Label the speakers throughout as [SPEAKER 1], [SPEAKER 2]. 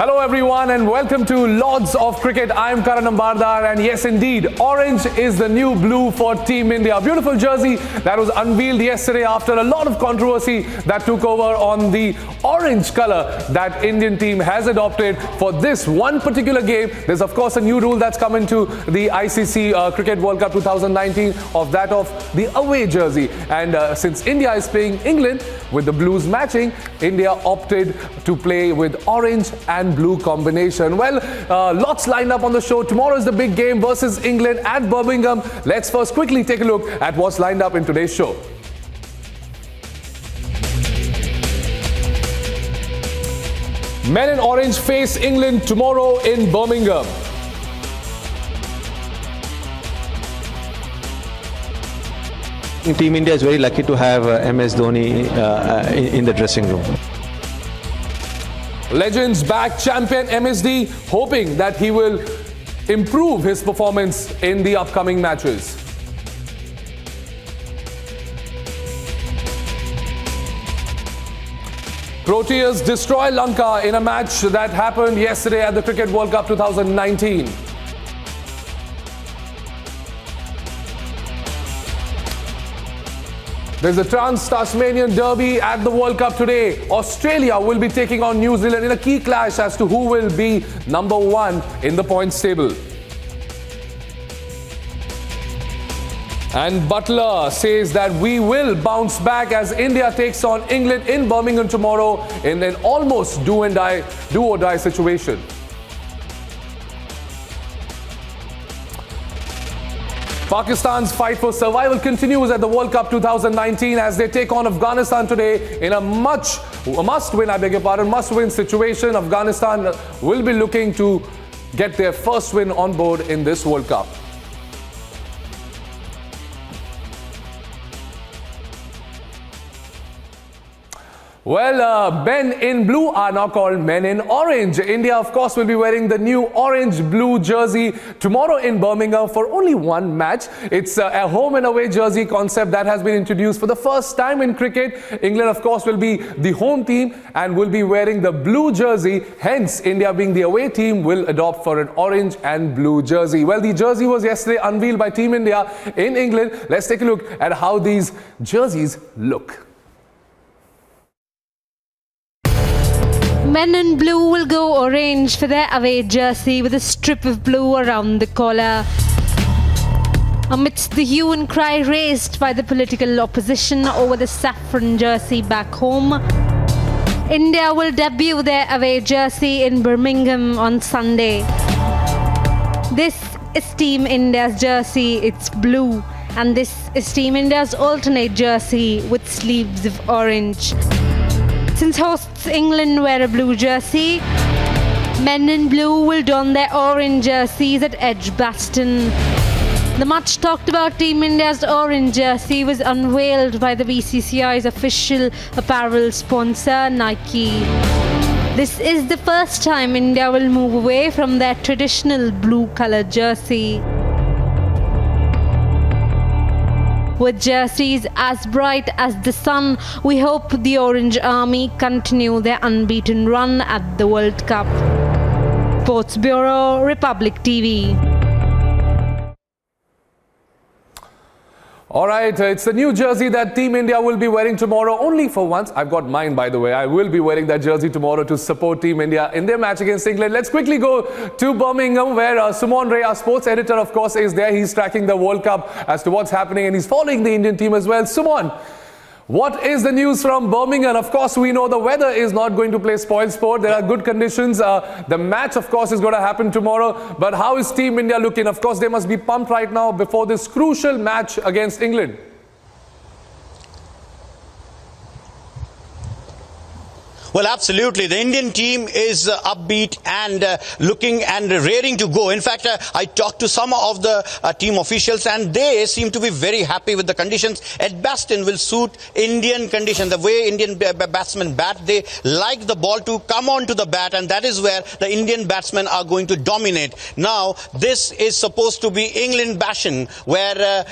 [SPEAKER 1] Hello everyone and welcome to Lords of Cricket. I am Karan Ambardar and yes indeed, orange is the new blue for Team India. A beautiful jersey that was unveiled yesterday after a lot of controversy that took over on the orange colour that Indian team has adopted for this one particular game. There's of course a new rule that's come into the ICC Cricket World Cup 2019 of that of the away jersey. And since India is playing England with the blues matching, India opted to play with orange and blue combination. Well, lots lined up on the show. Tomorrow is the big game versus England at Birmingham. Let's first quickly take a look at what's lined up in today's show. Men in orange face England tomorrow in Birmingham.
[SPEAKER 2] Team India is very lucky to have MS Dhoni in the dressing room.
[SPEAKER 1] Legends back, champion MSD hoping that he will improve his performance in the upcoming matches. Proteas destroy Lanka in a match that happened yesterday at the Cricket World Cup 2019. There's a Trans-Tasmanian derby at the World Cup today. Australia will be taking on New Zealand in a key clash as to who will be number one in the points table. And Butler says that we will bounce back as India takes on England in Birmingham tomorrow in an almost do or die situation. Pakistan's fight for survival continues at the World Cup 2019 as they take on Afghanistan today in a must-win situation. Afghanistan will be looking to get their first win on board in this World Cup. Well, men in blue are now called men in orange. India, of course, will be wearing the new orange-blue jersey tomorrow in Birmingham for only one match. It's a home and away jersey concept that has been introduced for the first time in cricket. England, of course, will be the home team and will be wearing the blue jersey. Hence, India being the away team will adopt for an orange and blue jersey. Well, the jersey was yesterday unveiled by Team India in England. Let's take a look at how these jerseys look.
[SPEAKER 3] Men in blue will go orange for their away jersey with a strip of blue around the collar. Amidst the hue and cry raised by the political opposition over the saffron jersey back home, India will debut their away jersey in Birmingham on Sunday. This is Team India's jersey, it's blue, and this is Team India's alternate jersey with sleeves of orange. Since hosts England wear a blue jersey, men in blue will don their orange jerseys at Edgbaston. The much talked about Team India's orange jersey was unveiled by the BCCI's official apparel sponsor, Nike. This is the first time India will move away from their traditional blue-coloured jersey. With jerseys as bright as the sun, we hope the Orange Army continue their unbeaten run at the World Cup. Sports Bureau, Republic TV.
[SPEAKER 1] All right, it's the new jersey that Team India will be wearing tomorrow only for once. I've got mine, by the way. I will be wearing that jersey tomorrow to support Team India in their match against England. Let's quickly go to Birmingham where Sumon Ray, our sports editor, of course, is there. He's tracking the World Cup as to what's happening and he's following the Indian team as well. Sumon, what is the news from Birmingham? Of course, we know the weather is not going to play spoil sport. There are good conditions. The match, of course, is going to happen tomorrow. But how is Team India looking? Of course, they must be pumped right now before this crucial match against England.
[SPEAKER 4] Well, absolutely. The Indian team is upbeat and looking and raring to go. In fact, I talked to some of the team officials and they seem to be very happy with the conditions. Edgbaston will suit Indian conditions. The way Indian batsmen bat, they like the ball to come onto the bat, and that is where the Indian batsmen are going to dominate. Now, this is supposed to be England Bashan, where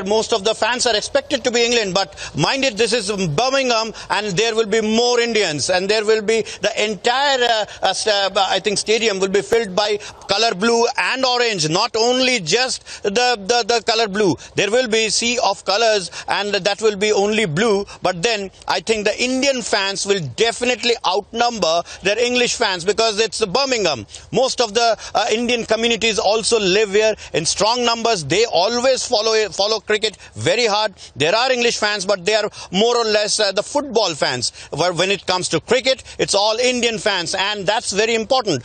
[SPEAKER 4] most of the fans are expected to be England. But mind it, this is Birmingham and there will be more Indians. fans, and there will be the entire, I think, stadium will be filled by color blue and orange. Not only just the color blue, there will be sea of colors, and that will be only blue. But then I think the Indian fans will definitely outnumber their English fans, because it's Birmingham. Most of the Indian communities also live here in strong numbers. They always follow cricket very hard. There are English fans, but they are more or less the football fans. Where when it comes to cricket, it's all Indian fans, and that's very important.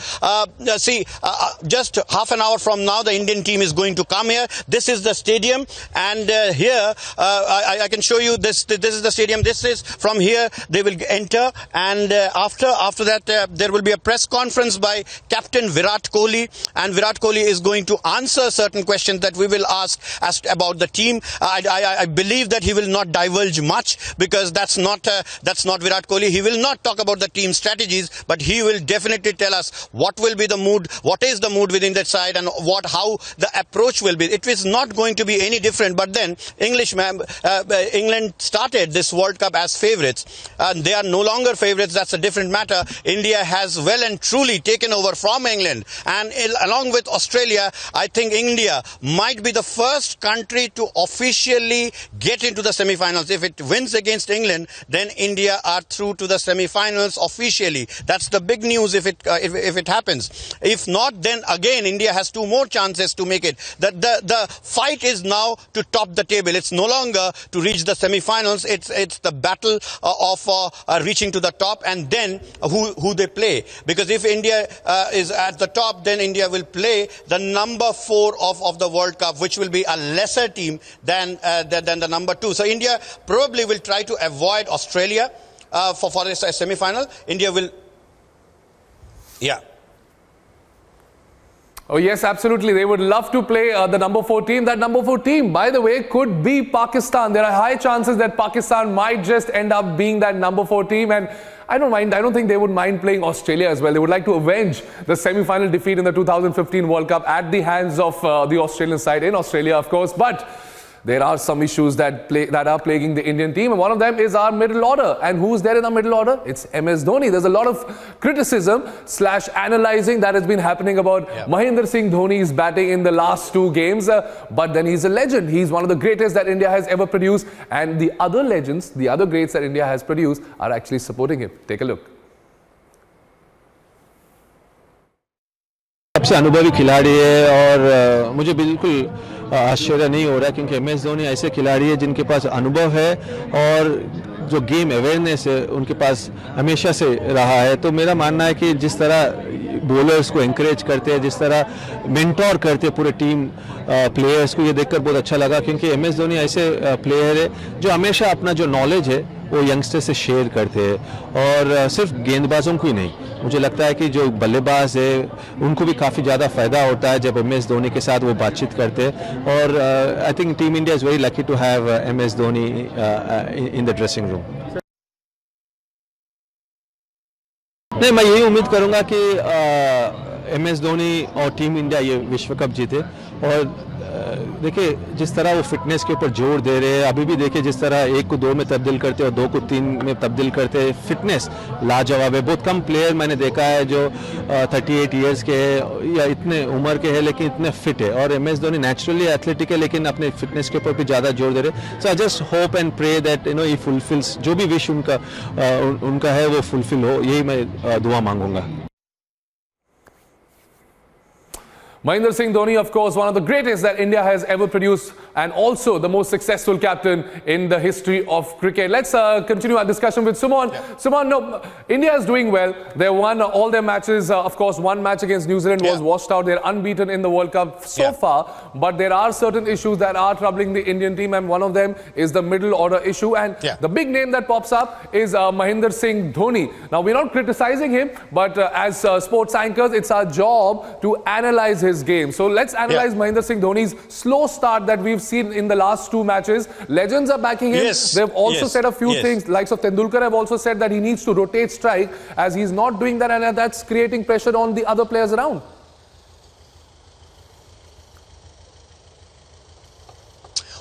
[SPEAKER 4] Just half an hour from now, the Indian team is going to come here. This is the stadium, and here I can show you this. This is the stadium. This is from here they will enter, and after that there will be a press conference by Captain Virat Kohli, and Virat Kohli is going to answer certain questions that we will ask about the team. I believe that he will not divulge much, because that's not Virat Kohli. He will not talk about the team strategies, but he will definitely tell us what will be the mood, what is the mood within that side, and how the approach will be. It is not going to be any different. But then England started this World Cup as favourites, and they are no longer favourites. That's a different matter. India has well and truly taken over from England, and along with Australia, I think India might be the first country to officially get into the semi-finals. If it wins against England, then India are through to the semi-finals officially. That's the big news if it happens. If not, then again India has two more chances to make it. The fight is now to top the table. It's no longer to reach the semi-finals. It's the battle of reaching to the top, and then who they play. Because if India is at the top, then India will play the number 4 of the World Cup, which will be a lesser team than the number 2. So India probably will try to avoid Australia for this semi-final. India will, yeah.
[SPEAKER 1] Oh yes, absolutely. They would love to play the number 4 team. That number 4 team, by the way, could be Pakistan. There are high chances that Pakistan might just end up being that number 4 team, and I don't mind. I don't think they would mind playing Australia as well. They would like to avenge the semi-final defeat in the 2015 World Cup at the hands of the Australian side in Australia, of course. But there are some issues that are plaguing the Indian team, and one of them is our middle order. And who's there in the middle order? It's MS Dhoni. There's a lot of criticism / analyzing that has been happening about Mahendra Singh Dhoni's batting in the last 2 games. But then he's a legend. He's one of the greatest that India has ever produced. And the other legends, the other greats that India has produced are actually supporting him. Take a look.
[SPEAKER 2] सबसे अनुभवी खिलाड़ी है, और मुझे बिल्कुल आश्चर्य नहीं हो रहा, क्योंकि MS धोनी ऐसे खिलाड़ी है जिनके पास अनुभव है और जो गेम अवेयरनेस है उनके पास हमेशा से रहा है. तो मेरा मानना है कि जिस तरह बॉलर्स को एनकरेज करते हैं, जिस तरह मेंटोर करते हैं पूरे टीम प्लेयर्स को, ये देखकर बहुत अच्छा लगा. क्योंकि MS धोनी ऐसे प्लेयर है जो हमेशा अपना जो नॉलेज है वो यंगस्टर से शेयर करते हैं, और सिर्फ गेंदबाजों को ही नहीं. मुझे लगता है कि जो बल्लेबाज है उनको भी काफ़ी ज़्यादा फ़ायदा होता है जब MS धोनी के साथ वो बातचीत करते हैं. और I think team India is very lucky to have MS Dhoni in the dressing room. नहीं, मैं यही उम्मीद करूंगा कि MS धोनी और टीम इंडिया ये विश्व कप जीते. और देखिए जिस तरह वो फिटनेस के ऊपर जोर दे रहे हैं, अभी भी देखिए जिस तरह 1 को 2 में तब्दील करते और 2 को 3 में तब्दील करते हैं, फिटनेस लाजवाब है. बहुत कम प्लेयर मैंने देखा है जो 38 इयर्स के है या इतने उम्र के हैं लेकिन इतने फिट है. और MS धोनी नेचुरली एथलेटिक है लेकिन अपने फिटनेस के ऊपर भी ज़्यादा जोर दे रहे. So I just hope and pray that he fulfils जो भी विश उनका है वो फुलफिल हो. यही मैं दुआ मांगूंगा.
[SPEAKER 1] Mahendra Singh Dhoni, of course, one of the greatest that India has ever produced, and also the most successful captain in the history of cricket. Let's continue our discussion with Suman. Yeah. Suman, no, India is doing well. They won all their matches. Of course, one match against New Zealand was washed out. They're unbeaten in the World Cup so far. But there are certain issues that are troubling the Indian team, and one of them is the middle order issue. And the big name that pops up is Mahendra Singh Dhoni. Now, we're not criticizing him, but as sports anchors, it's our job to analyze his game. So let's analyze Mahendra Singh Dhoni's slow start that we've seen in the last 2 matches. Legends are backing him. They've also said a few things. Likes of Tendulkar have also said that he needs to rotate strike, as he's not doing that, and that's creating pressure on the other players around.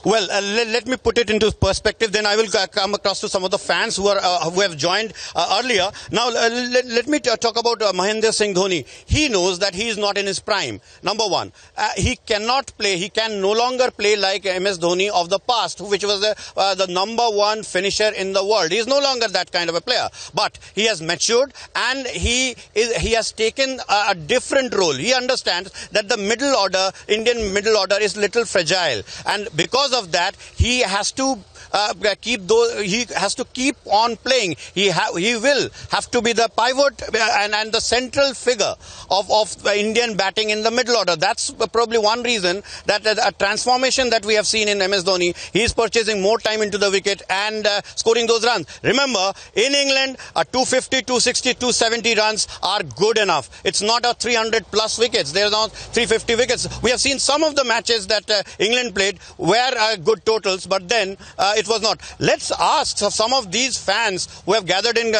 [SPEAKER 4] Well, let me put it into perspective. Then I will come across to some of the fans who have joined earlier. Now, let me talk about Mahendra Singh Dhoni. He knows that he is not in his prime. Number one, he cannot play. He can no longer play like MS Dhoni of the past, which was the number one finisher in the world. He is no longer that kind of a player. But he has matured and he has taken a different role. He understands that the middle order, Indian middle order, is little fragile, and because of that, he has to keep on playing. He will have to be the pivot and the central figure of Indian batting in the middle order. That's probably one reason that a transformation that we have seen in MS Dhoni. He is purchasing more time into the wicket and scoring those runs. Remember, in England, 250, 260, 270 runs are good enough. It's not a 300 plus wickets. There's not 350 wickets. We have seen some of the matches that England played were good totals, but then it was not. Let's ask some of these fans who have gathered in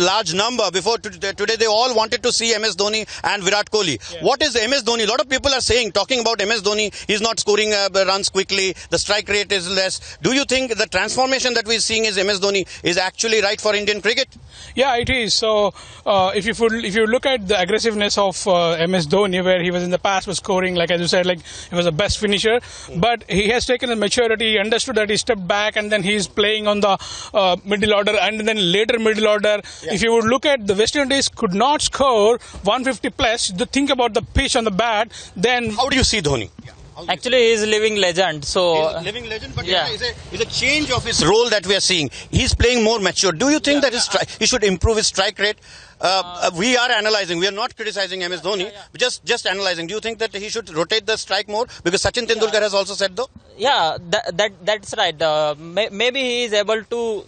[SPEAKER 4] large number before today. They all wanted to see MS Dhoni and Virat Kohli. Yeah. What is MS Dhoni? A lot of people are talking about MS Dhoni. He's not scoring runs quickly. The strike rate is less. Do you think the transformation that we're seeing is MS Dhoni is actually right for Indian cricket?
[SPEAKER 5] Yeah, it is. So if you look at the aggressiveness of MS Dhoni, where he was in the past was scoring, like as you said, like he was the best finisher, but he has taken a maturity. He understood that he stepped back and then he's playing on the middle order and then later middle order. Yeah. If you would look at the West Indies could not score 150 plus, to think about the pitch on the bat, then
[SPEAKER 4] how do you see Dhoni? Yeah.
[SPEAKER 6] Actually, he is a living legend. So
[SPEAKER 4] he's a living legend, but yeah, it's a change of his role that we are seeing. He's playing more mature. Do you think that he should improve his strike rate? We are analyzing. We are not criticizing MS Dhoni. Just analyzing. Do you think that he should rotate the strike more? Because Sachin Tendulkar has also said though.
[SPEAKER 6] Yeah, that's right. Maybe he is able to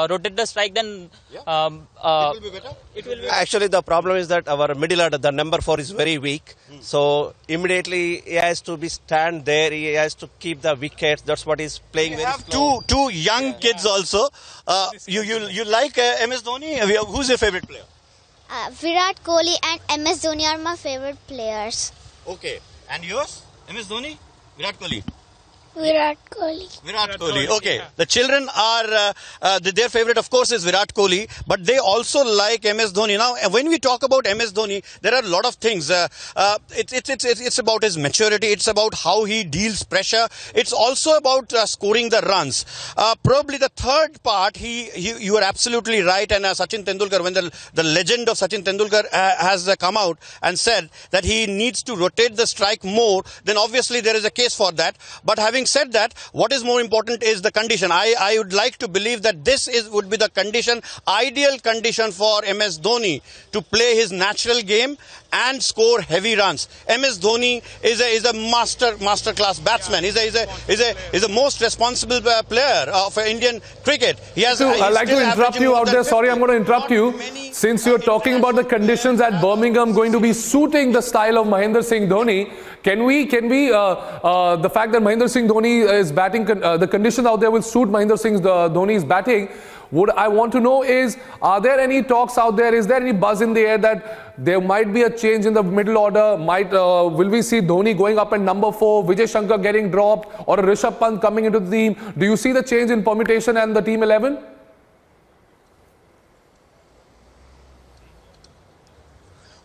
[SPEAKER 6] rotate the strike. Then
[SPEAKER 4] it will be better.
[SPEAKER 6] It will be.
[SPEAKER 7] Actually, the problem is that our middle order, the number 4, is very weak. So immediately he has to be stand there. He has to keep the wickets. That's what he's playing.
[SPEAKER 4] We have two young kids also. You like MS Dhoni? Who's your favorite player?
[SPEAKER 8] Virat Kohli and MS Dhoni are my favorite players.
[SPEAKER 4] Okay. And yours? MS Dhoni? Virat Kohli?
[SPEAKER 8] Virat Kohli.
[SPEAKER 4] Virat Kohli. Okay. Yeah. The children are, their favorite of course is Virat Kohli, but they also like MS Dhoni. Now, when we talk about MS Dhoni, there are a lot of things. It's about his maturity. It's about how he deals pressure. It's also about scoring the runs. Probably the third part, you are absolutely right. And Sachin Tendulkar, when the legend of Sachin Tendulkar has come out and said that he needs to rotate the strike more, then obviously there is a case for that. But having said that, what is more important is the condition. I would like to believe that this would be the condition, ideal condition for MS Dhoni to play his natural game and score heavy runs. MS Dhoni is a master class batsman. He's a most responsible player of Indian cricket.
[SPEAKER 1] I'd like to interrupt you out there. Sorry, I'm going to interrupt you. Since you're talking about the conditions at Birmingham going to be suiting the style of Mahendra Singh Dhoni, can we the fact that Mahendra Singh Dhoni is batting, the conditions out there will suit Mahendra Singh Dhoni's batting. What I want to know is, are there any talks out there? Is there any buzz in the air that there might be a change in the middle order? Will we see Dhoni going up at number 4, Vijay Shankar getting dropped, or a Rishabh Pant coming into the team? Do you see the change in permutation and the team 11?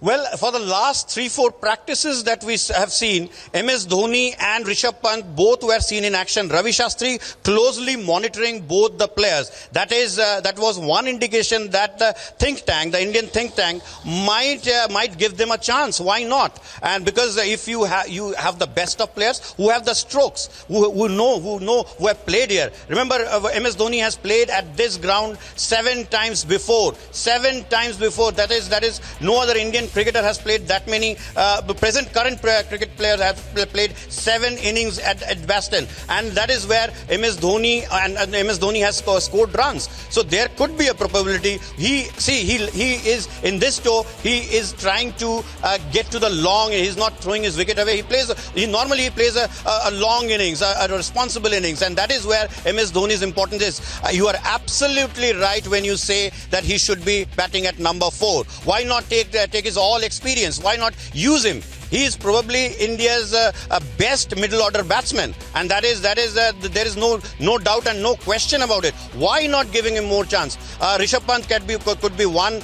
[SPEAKER 4] Well, for the last 3-4 practices that we have seen, MS Dhoni and Rishabh Pant both were seen in action. Ravi Shastri closely monitoring both the players. That was one indication that the Indian think tank, might give them a chance. Why not? And because if you have the best of players who have the strokes, who have played here. Remember, MS Dhoni has played at this ground 7 times before. 7 times before. That is no other Indian cricketer has played that many. Current cricket players have played 7 innings at Baston, and that is where MS Dhoni and MS Dhoni has scored runs. So there could be a probability. He is in this tour. He is trying to get to the long. He's not throwing his wicket away. He normally plays a long innings, a responsible innings, and that is where MS Dhoni's importance is. You are absolutely right when you say that he should be batting at number 4. Why not take his all experience? Why not use him? he is probably India's best middle order batsman, and there is no doubt and no question about it. Why not giving him more chance? Rishabh Pant could be one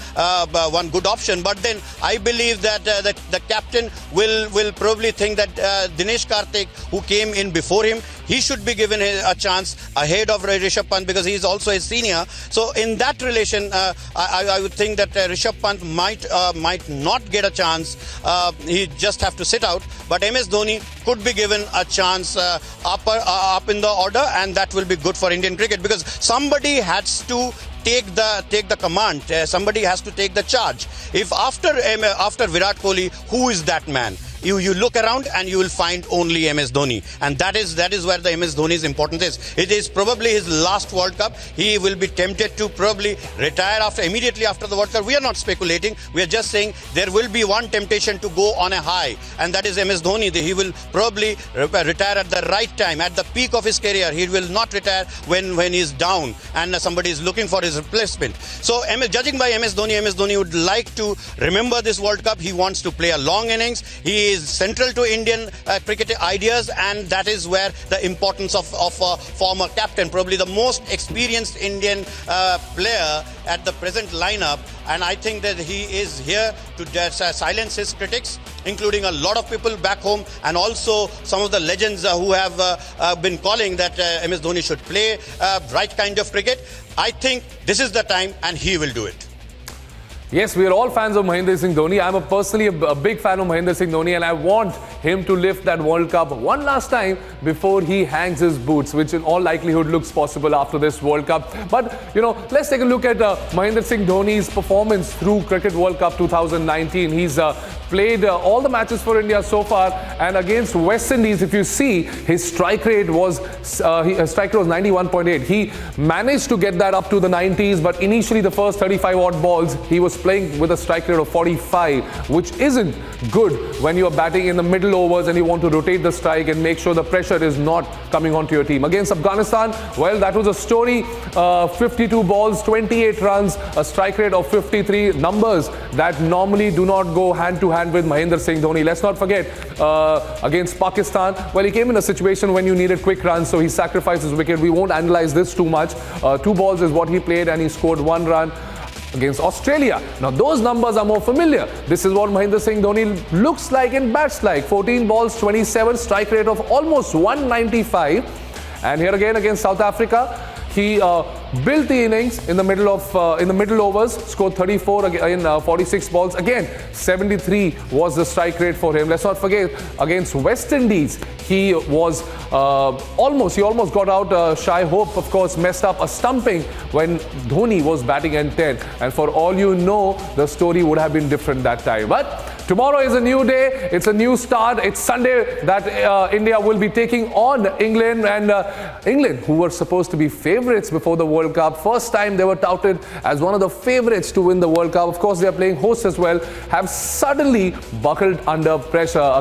[SPEAKER 4] good option, but then I believe that the captain will probably think that Dinesh Karthik, who came in before him, he should be given a chance ahead of Rishabh Pant because he is also a senior. So in that relation, I would think that Rishabh Pant might not get a chance. He just have to sit out. But MS Dhoni could be given a chance up in the order, and that will be good for Indian cricket because somebody has to take the command. Somebody has to take the charge. If after Virat Kohli, who is that man? You look around and you will find only MS Dhoni, and that is where the MS Dhoni's importance is. It is probably his last World Cup. He will be tempted to probably retire immediately after the World Cup. We are not speculating. We are just saying there will be one temptation to go on a high, and that is MS Dhoni. He will probably retire at the right time, at the peak of his career. He will not retire when he is down and somebody is looking for his replacement. So judging by MS Dhoni would like to remember this World Cup. He wants to play a long innings. He is central to Indian cricket ideas, and that is where the importance of a former captain, probably the most experienced Indian player at the present lineup, and I think that he is here to silence his critics, including a lot of people back home and also some of the legends who have been calling that MS Dhoni should play right kind of cricket. I think this is the time and he will do it.
[SPEAKER 1] Yes, we are all fans of Mahendra Singh Dhoni. I'm personally a big fan of Mahendra Singh Dhoni, and I want him to lift that World Cup one last time before he hangs his boots, which in all likelihood looks possible after this World Cup. But, let's take a look at Mahendra Singh Dhoni's performance through Cricket World Cup 2019. He's played all the matches for India so far, and against West Indies, if you see, his strike rate was 91.8. He managed to get that up to the 90s, but initially the first 35 odd balls, he was playing with a strike rate of 45, which isn't good when you're batting in the middle overs and you want to rotate the strike and make sure the pressure is not coming onto your team. Against Afghanistan, well, that was a story. 52 balls, 28 runs, a strike rate of 53, numbers that normally do not go hand to hand with Mahendra Singh Dhoni. Let's not forget, against Pakistan, well, he came in a situation when you needed quick runs, so he sacrificed his wicket. We won't analyze this too much. 2 balls is what he played, and he scored 1 run. Against Australia, now those numbers are more familiar. This is what Mahendra Singh Dhoni looks like and bats like. 14 balls, 27, strike rate of almost 195. And here again against South Africa, he built the innings in the middle overs, scored 34 in 46 balls. Again, 73 was the strike rate for him. Let's not forget, against West Indies, he was almost got out. Shai Hope, of course, messed up a stumping when Dhoni was batting at 10. And for all you know, the story would have been different that time. But tomorrow is a new day. It's a new start. It's Sunday that India will be taking on England. And England, who were supposed to be favourites before the World Cup, first time they were touted as one of the favourites to win the World Cup. Of course, they are playing host as well, have suddenly buckled under pressure.